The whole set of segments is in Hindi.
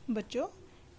बच्चों,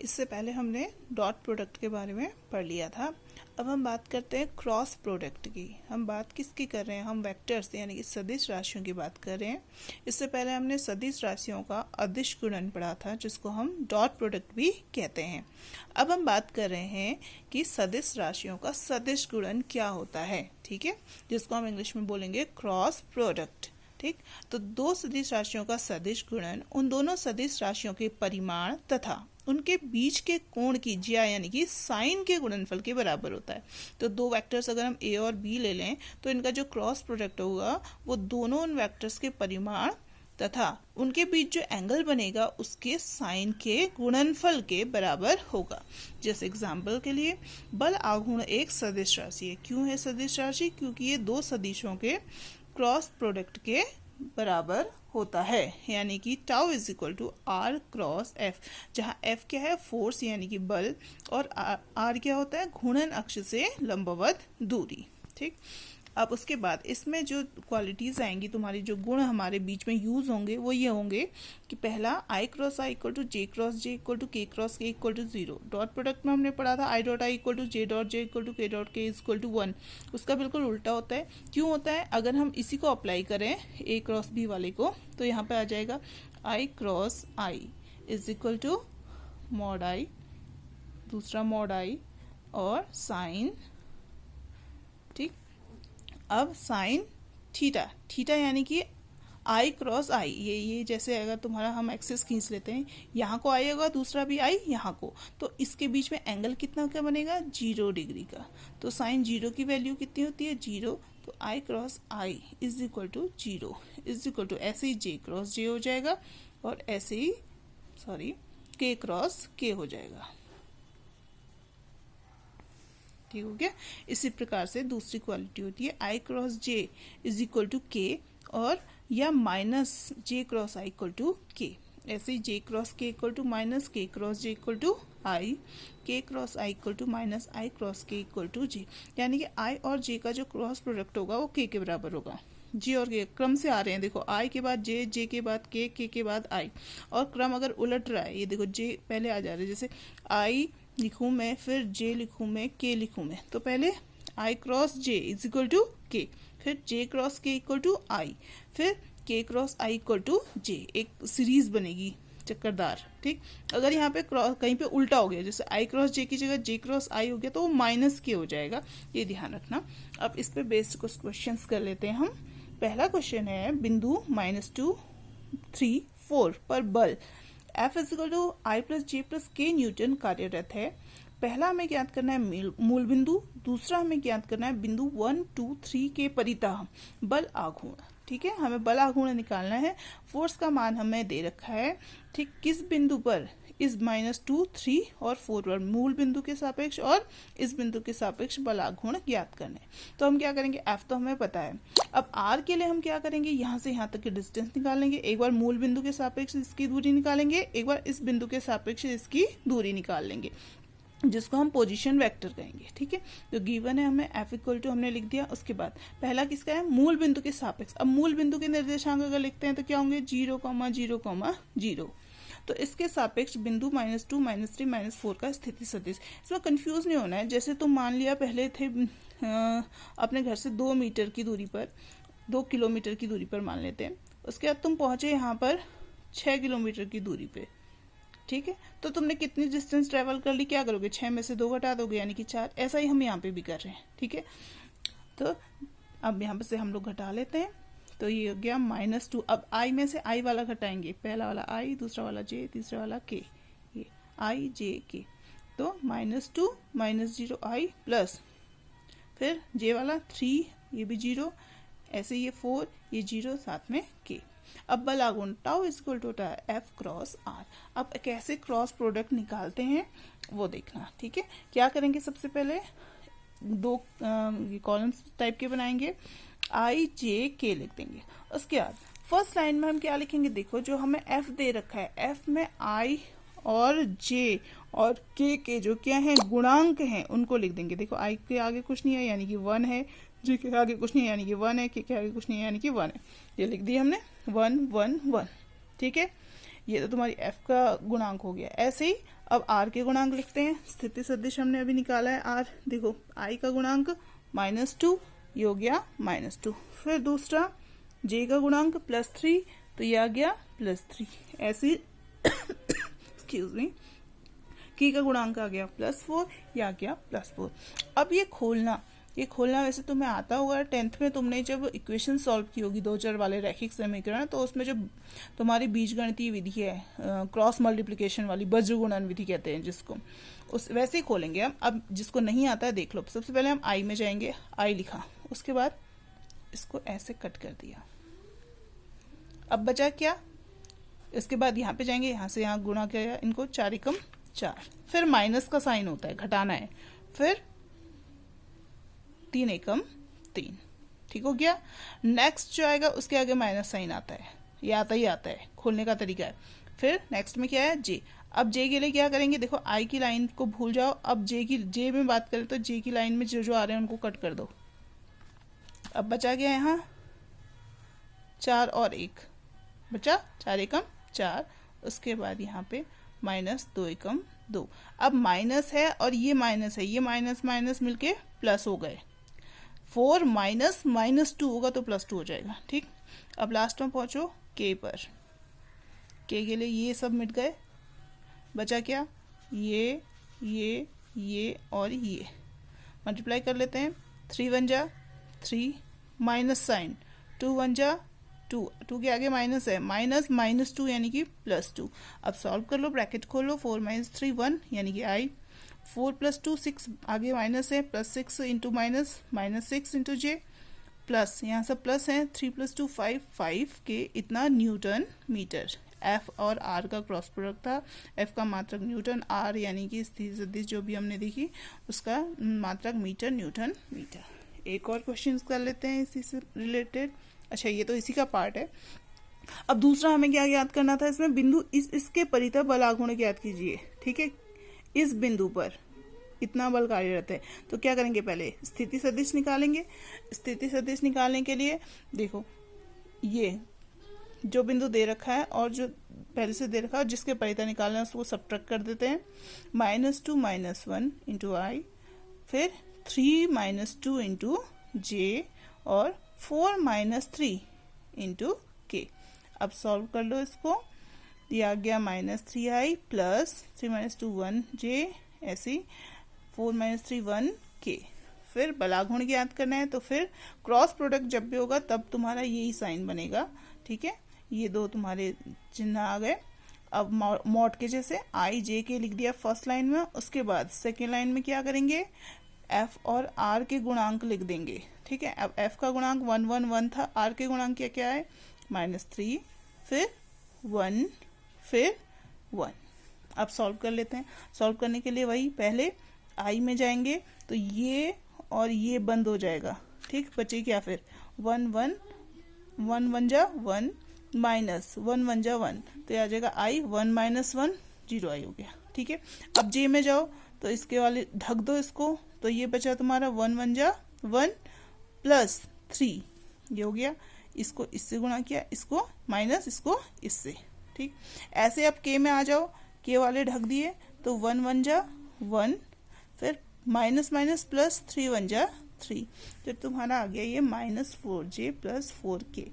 इससे पहले हमने डॉट प्रोडक्ट के बारे में पढ़ लिया था। अब हम बात करते हैं क्रॉस प्रोडक्ट की। हम बात किसकी कर रहे हैं? हम वेक्टर्स यानी कि सदिश राशियों की बात कर रहे हैं। इससे पहले हमने सदिश राशियों का अदिश गुणन पढ़ा था, जिसको हम डॉट प्रोडक्ट भी कहते हैं। अब हम बात कर रहे हैं कि सदिश राशियों का सदिश गुणन क्या होता है, ठीक है, जिसको हम इंग्लिश में बोलेंगे क्रॉस प्रोडक्ट। ठीक, तो दो सदिश राशियों का सदिश गुणन उन दोनों सदिश राशियों के परिमाण तथा उनके बीच के कोण की ज्या यानी कि साइन के गुणनफल के बराबर होता है। तो दो वेक्टर्स अगर हम ए और बी ले लें तो इनका जो क्रॉस प्रोडक्ट होगा वो दोनों उन वेक्टर्स के परिमाण तथा उनके बीच जो एंगल बनेगा उसके साइन के गुणनफल के बराबर होगा। जैसे एग्जाम्पल के लिए बल आघूर्ण एक सदिश राशि है। क्यों है सदिश राशि? क्योंकि ये दो सदिशों के क्रॉस प्रोडक्ट के बराबर होता है, यानी कि tau is equal to r cross F, जहाँ एफ क्या है? फोर्स यानी कि बल, और आर क्या होता है? घूर्णन अक्ष से लंबवत दूरी। ठीक, अब उसके बाद इसमें जो क्वालिटीज आएंगी, तुम्हारी जो गुण हमारे बीच में यूज होंगे वो ये होंगे कि पहला I cross I equal to J cross J equal to K cross K equal to 0। Dot product में हमने पढ़ा था I dot I equal to J equal to K is equal to 1। उसका बिल्कुल उल्टा होता है। क्यों होता है? अगर हम इसी को अप्लाई करें ए क्रॉस बी वाले को तो यहाँ पे आ जाएगा I cross I is equal to mod I, दूसरा मॉड आई और साइन। ठीक, अब साइन थीटा, थीटा यानी कि आई क्रॉस आई, ये जैसे अगर तुम्हारा हम एक्सेस खींच लेते हैं, यहाँ को आई होगा, दूसरा भी आई यहाँ को, तो इसके बीच में एंगल कितना का बनेगा? 0 डिग्री का। तो साइन 0 की वैल्यू कितनी होती है? 0। तो I cross I is equal to 0 is equal to ऐसे ही जे क्रॉस जे हो जाएगा और ऐसे ही के क्रॉस के हो जाएगा। ठीक हो गया। इसी प्रकार से दूसरी क्वालिटी होती है I cross J is equal to K और या minus J cross I equal to K. ऐसे ही J cross K equal to minus K cross J equal to I, K cross I equal to minus I cross K equal to J. यानी कि आई और जे का जो क्रॉस प्रोडक्ट होगा वो के बराबर होगा। जे और के क्रम से आ रहे हैं, देखो आई के बाद जे, जे के बाद के बाद आई, और क्रम अगर उलट रहा है, ये देखो जे पहले आ जा रहे हैं, जैसे आई लिखूं मैं, फिर जे लिखूं मैं, के लिखूं मैं, तो पहले I cross J is equal to K, फिर J cross K equal to I, फिर K cross I equal to J. एक सीरीज बनेगी चक्करदार। ठीक, अगर यहाँ पे क्रॉस कहीं पे उल्टा हो गया, जैसे आई क्रॉस जे की जगह जे क्रॉस आई हो गया, तो वो माइनस के हो जाएगा, ये ध्यान रखना। अब इस पे बेस्ड कुछ क्वेश्चन कर लेते हैं हम। पहला क्वेश्चन है बिंदु -2, 3, 4 पर बल F is equal to i plus j plus k newton कार्यरत है। पहला हमें ज्ञात करना है मूल बिंदु, दूसरा हमें ज्ञात करना है बिंदु 1, 2, 3 के परितः बल आघूर्ण। ठीक है, हमें बल आघूर्ण निकालना है। फोर्स का मान हमें दे रखा है। ठीक, किस बिंदु पर? इस -2, 3 और 4 पर, मूल बिंदु के सापेक्ष और इस बिंदु के सापेक्ष बल आघूर्ण ज्ञात करने। तो हम क्या करेंगे? F तो हमें पता है। अब R के लिए हम क्या करेंगे? यहाँ से यहाँ तक की डिस्टेंस निकालेंगे। एक बार मूल बिंदु के सापेक्ष इसकी दूरी निकालेंगे, एक बार इस बिंदु के सापेक्ष इसकी दूरी निकाल लेंगे, जिसको हम पोजीशन वेक्टर कहेंगे। ठीक है, तो गिवन है हमें F इक्वल टू हमने लिख दिया। उसके बाद पहला किसका है? मूल बिंदु के सापेक्ष। अब मूल बिंदु के निर्देशांक अगर लिखते हैं तो क्या होंगे? 0, 0, 0। तो इसके सापेक्ष बिंदु -2, -3, -4 का स्थिति सदिश। इसमें कंफ्यूज नहीं होना है। जैसे तुम मान लिया पहले थे अपने घर से 2 मीटर की दूरी पर, 2 किलोमीटर की दूरी पर मान लेते हैं। उसके बाद तुम पहुंचे यहाँ पर 6 किलोमीटर की दूरी पे। ठीक है, तो तुमने कितनी डिस्टेंस ट्रेवल कर ली? क्या करोगे? 6 में से 2 घटा दोगे, यानी कि 4। ऐसा ही हम यहाँ पे भी कर रहे हैं। ठीक है, तो अब यहाँ पे से हम लोग घटा लेते हैं, तो ये हो गया -2। अब आई में से आई वाला घटाएंगे, पहला वाला आई, दूसरा वाला जे, तीसरा वाला के, ये आई जे के, तो -2 -0 आई प्लस फिर जे वाला 3, ये भी 0, ऐसे ये 4, ये 0, साथ में के। अब बल आघूर्ण टाउ इज इक्वल टू होता है F क्रॉस R। अब कैसे क्रॉस प्रोडक्ट निकालते हैं वो देखना। ठीक है, क्या करेंगे? सबसे पहले दो कॉलम्स टाइप के बनाएंगे, आई जे के लिख देंगे। उसके बाद फर्स्ट लाइन में हम क्या लिखेंगे? देखो, जो हमें F दे रखा है, F में I और J और के जो क्या है? गुणांक हैं, उनको लिख देंगे। देखो, I के आगे कुछ नहीं है यानी कि 1 है, J के आगे कुछ नहीं है यानी कि 1 है, के आगे कुछ नहीं है यानी कि 1 है। ये लिख दिया हमने 1, 1, 1। ठीक है, ये तो तुम्हारी f का गुणांक हो गया। ऐसे ही अब r के गुणांक लिखते हैं। स्थिति सदिश हमने अभी निकाला है r, देखो i का गुणांक -2, ये हो गया -2। फिर दूसरा j का गुणांक +3, तो ये आ गया +3। ऐसे एक्सक्यूज मी, k का गुणांक आ गया +4, ये आ गया +4। अब ये खोलना वैसे तुम्हें आता होगा 10th में, तुमने जब इक्वेशन सॉल्व की होगी 2 चर वाले रैखिक समीकरण, तो उसमें जब तुम्हारी बीजगणितीय विधि है क्रॉस मल्टीप्लिकेशन वाली, वज्र गुणन विधि कहते हैं जिसको, उस वैसे ही खोलेंगे हम। अब जिसको नहीं आता है देख लो। सबसे पहले हम आई में जाएंगे, आई लिखा, उसके बाद इसको ऐसे कट कर दिया। अब बचा क्या, इसके बाद यहाँ पे जाएंगे, यहाँ से यहाँ गुणा किया इनको, 4 एकम 4, फिर माइनस का साइन होता है, घटाना है, फिर 3 एकम 3, ठीक हो गया। नेक्स्ट जो आएगा उसके आगे माइनस साइन आता है, ये आता ही आता है, खोलने का तरीका है। फिर नेक्स्ट में क्या है, जे। अब जे के लिए क्या करेंगे, देखो आई की लाइन को भूल जाओ, अब जे में बात करें तो जे की लाइन में जो आ रहे हैं उनको कट कर दो। अब बचा गया यहाँ 4 और 1, बचा 4 एकम 4, उसके बाद यहाँ पे -2 एकम 2। अब माइनस है और ये माइनस है, ये माइनस माइनस मिलके प्लस हो गए, 4 -2 होगा तो +2 हो जाएगा, ठीक। अब लास्ट में पहुंचो k पर, k के लिए ये सब मिट गए, बचा क्या, ये और ये मल्टीप्लाई कर लेते हैं। 3 × 1 = 3, माइनस साइन, 2 × 1 = 2, 2 के आगे माइनस है, -2 यानी कि +2। अब सॉल्व कर लो, ब्रैकेट खोलो, 4 - 3 1 यानी कि i, 4 + 2 6, आगे माइनस है, +6 इंटू -6 इंटू j, प्लस यहाँ सब प्लस है, 3 + 2 5 के इतना न्यूटन मीटर। f और r का क्रॉस प्रोडक्ट था, f का मात्रक न्यूटन, r यानी कि स्थिति सदिश जो भी हमने देखी उसका मात्रक मीटर, न्यूटन मीटर। एक और क्वेश्चन कर लेते हैं इसी से रिलेटेड। अच्छा, ये तो इसी का पार्ट है। अब दूसरा हमें क्या याद करना था इसमें, बिंदु इसके परितः बल आघूर्ण ज्ञात कीजिए, ठीक है। इस बिंदु पर इतना बल कार्यरत है, तो क्या करेंगे, पहले स्थिति सदिश निकालेंगे। स्थिति सदिश निकालने के लिए देखो, ये जो बिंदु दे रखा है और जो पहले से दे रखा है जिसके परितः निकालना है उसको सब्ट्रैक्ट कर देते हैं। -2 - 1 इंटू आई, फिर 3 - 2 इंटू जे, और 4 - 3 इंटू के। अब सॉल्व कर लो इसको, ये आ गया -3i प्लस 3 - 2 1 j, ऐसी 4 - 3 1 k। फिर बलाघूर्ण ज्ञात करना है, तो फिर क्रॉस प्रोडक्ट जब भी होगा तब तुम्हारा यही साइन बनेगा, ठीक है। ये दो तुम्हारे चिन्ह आ गए। अब मॉड के जैसे i j के लिख दिया फर्स्ट लाइन में, उसके बाद सेकेंड लाइन में क्या करेंगे, f और r के गुणांक लिख देंगे, ठीक है। अब f का गुणांक 1 1 1 था, r के गुणांक क्या है -3, फिर 1, फिर 1। अब सॉल्व कर लेते हैं। सॉल्व करने के लिए वही, पहले i में जाएंगे तो ये और ये बंद हो जाएगा, ठीक। बचे क्या फिर 1 1 1 1 जा 1, माइनस 1 1 जा 1, तो ये आ जाएगा i 1 - 1 0 i हो गया, ठीक है। अब j में जाओ तो इसके वाले ढक दो इसको, तो ये बचा तुम्हारा 1 1 जा 1 प्लस 3, ये हो गया। इसको इससे गुणा किया, इसको माइनस, इसको इससे, ठीक। ऐसे अब k में आ जाओ, k वाले ढक दिए तो 1 1 जा 1, फिर माइनस माइनस प्लस 3 1 जा 3, तो तुम्हारा आ गया ये -4j + 4k,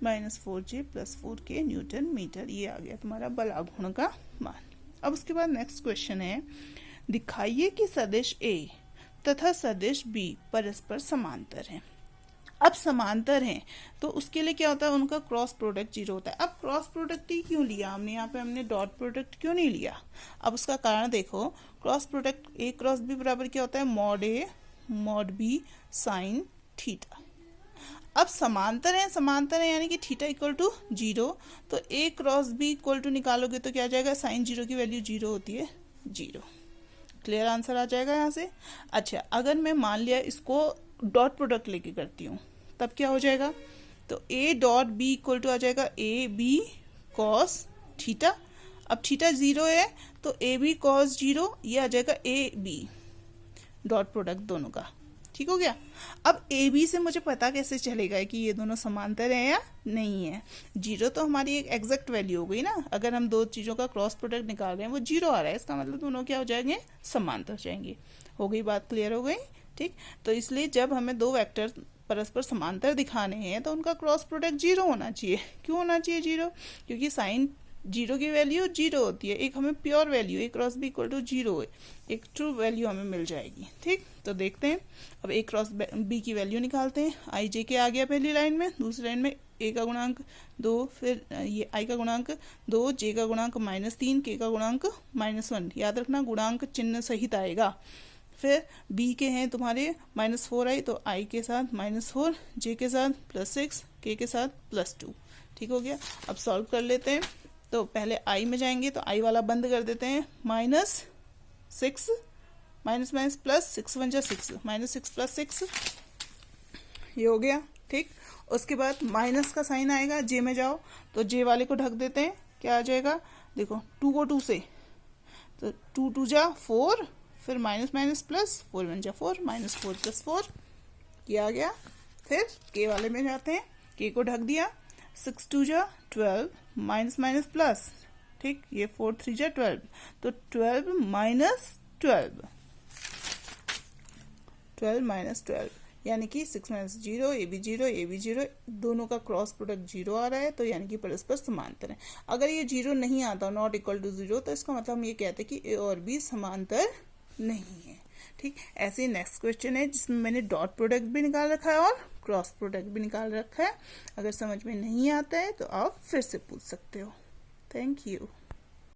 -4j + 4k Newton metre. ये आ गया तुम्हारा बलाघूर्ण का मान। अब उसके बाद नेक्स्ट क्वेश्चन है, दिखाइए कि सदिश A तथा सदिश B परस्पर समांतर हैं। अब समांतर हैं तो उसके लिए क्या होता है, उनका क्रॉस प्रोडक्ट 0 होता है। अब क्रॉस प्रोडक्ट ही क्यों लिया हमने, यहाँ पे हमने डॉट प्रोडक्ट क्यों नहीं लिया। अब उसका कारण देखो, cross product A cross B बराबर क्या होता है, mod A mod B sine theta. अब समांतर है यानी कि थीटा = 0, तो A क्रॉस B = निकालोगे तो क्या आ जाएगा, साइन 0 की वैल्यू 0 होती है 0। क्लियर आंसर आ जाएगा यहाँ से। अच्छा, अगर मैं मान लिया इसको डॉट प्रोडक्ट लेके करती हूँ तब क्या हो जाएगा, तो A डॉट B = आ जाएगा AB cos थीटा। अब थीटा 0 है तो AB cos 0, ये आ जाएगा AB डॉट प्रोडक्ट दोनों का, ठीक हो गया। अब ए बी से मुझे पता कैसे चलेगा कि ये दोनों समांतर हैं या नहीं है। जीरो तो हमारी एक एग्जैक्ट वैल्यू हो गई ना, अगर हम दो चीज़ों का क्रॉस प्रोडक्ट निकाल रहे हैं वो जीरो आ रहा है, इसका मतलब दोनों क्या हो जाएंगे, समांतर हो जाएंगे। हो गई बात, क्लियर हो गई, ठीक। तो इसलिए जब हमें दो वेक्टर परस्पर समांतर दिखाने हैं तो उनका क्रॉस प्रोडक्ट जीरो होना चाहिए। क्यों होना चाहिए जीरो, क्योंकि साइन जीरो की वैल्यू जीरो होती है, एक हमें pure value A cross B equal to zero है, एक ट्रू वैल्यू हमें मिल जाएगी, ठीक। तो देखते हैं, अब ए क्रॉस बी की वैल्यू निकालते हैं। आई जे के आ गया पहली लाइन में, दूसरी लाइन में ए का गुणांक 2, फिर ये आई का गुणांक 2, जे का गुणांक -3, के का गुणांक -1। याद रखना गुणांक चिन्ह सहित आएगा। फिर बी के हैं तुम्हारे -4 आई, तो आई के साथ -4, जे के साथ +6, के साथ +2, ठीक हो गया। अब सॉल्व कर लेते हैं। तो पहले आई में जाएंगे तो आई वाला बंद कर देते हैं, -6 माइनस माइनस प्लस 6 × 6, -6 + 6, ये हो गया, ठीक। उसके बाद माइनस का साइन आएगा, जे में जाओ तो जे वाले को ढक देते हैं, क्या आ जाएगा, देखो 2 को 2 से, तो 2 2 जा 4, फिर माइनस माइनस प्लस 4 1 जा 4, -4 + 4, ये आ गया। फिर के वाले में जाते हैं, के को ढक दिया, 6 2 जा 12, माइनस माइनस प्लस, ठीक, ये 4 3 जा 12, तो 12 - 12, 12 - 12, यानी कि 6 - 0, ए बी 0, ए बी 0, दोनों का क्रॉस प्रोडक्ट 0 आ रहा है, तो यानी कि परस्पर समांतर है। अगर ये 0 नहीं आता, नॉट इक्वल टू 0, तो इसका मतलब हम ये कहते हैं कि ए और बी समांतर नहीं है, ठीक। ऐसे नेक्स्ट क्वेश्चन है जिसमें मैंने डॉट प्रोडक्ट भी निकाल रखा है और क्रॉस प्रोडक्ट भी निकाल रखा है। अगर समझ में नहीं आता है तो आप फिर से पूछ सकते हो। Thank you.